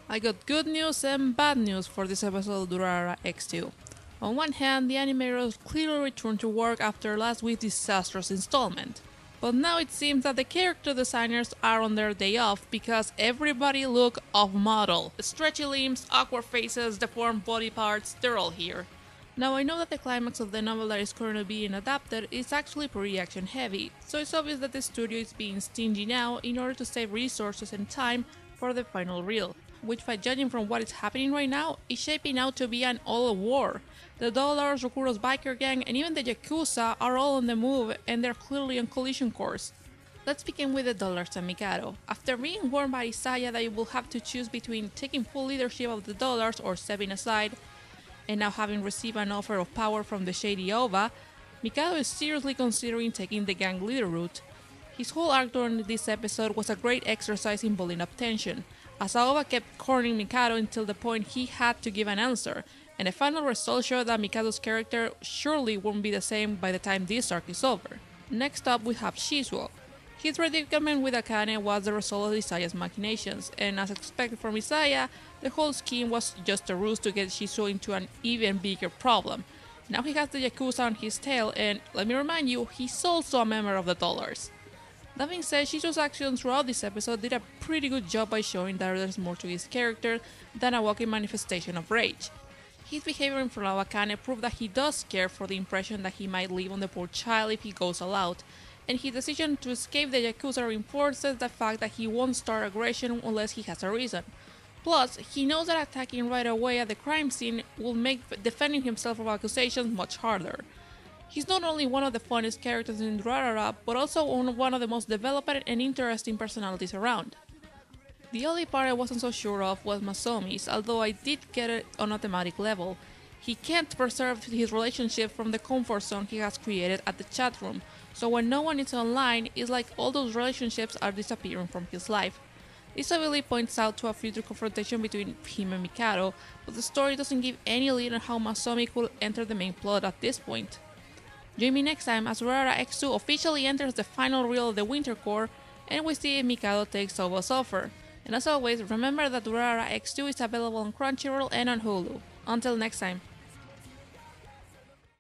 I got good news and bad news for this episode of Durarara X2. On one hand, the animators clearly returned to work after last week's disastrous installment. But now it seems that the character designers are on their day off because everybody look off model. Stretchy limbs, awkward faces, deformed body parts, they're all here. Now I know that the climax of the novel that is currently being adapted is actually pretty action heavy, so it's obvious that the studio is being stingy now in order to save resources and time for the final reel, which by judging from what is happening right now, is shaping out to be an all war. The Dollars, Rokuro's biker gang, and even the Yakuza are all on the move and they're clearly on collision course. Let's begin with the Dollars and Mikado. After being warned by Isaiah that you will have to choose between taking full leadership of the Dollars or stepping aside, and now having received an offer of power from the shady Ova, Mikado is seriously considering taking the gang leader route. His whole arc during this episode was a great exercise in building up tension, as Ova kept cornering Mikado until the point he had to give an answer, and the final result showed that Mikado's character surely won't be the same by the time this arc is over. Next up we have Shizuo. His predicament with Akane was the result of Isaiah's machinations, and as expected from Isaiah, the whole scheme was just a ruse to get Shizuo into an even bigger problem. Now he has the Yakuza on his tail, and let me remind you, he's also a member of the Dollars. That being said, Shizuo's actions throughout this episode did a pretty good job by showing that there's more to his character than a walking manifestation of rage. His behavior in front of Akane proved that he does care for the impression that he might leave on the poor child if he goes all out, and his decision to escape the Yakuza reinforces the fact that he won't start aggression unless he has a reason. Plus, he knows that attacking right away at the crime scene will make defending himself from accusations much harder. He's not only one of the funniest characters in Durarara, but also one of the most developed and interesting personalities around. The only part I wasn't so sure of was Masomi's, although I did get it on a thematic level. He can't preserve his relationship from the comfort zone he has created at the chat room, so when no one is online, it's like all those relationships are disappearing from his life. This obviously points out to a future confrontation between him and Mikado, but the story doesn't give any lead on how Masomi could enter the main plot at this point. Join me next time as Durarara X2 officially enters the final reel of the Winter Core, and we see if Mikado takes Ova's offer. And as always, remember that Durarara X2 is available on Crunchyroll and on Hulu. Until next time.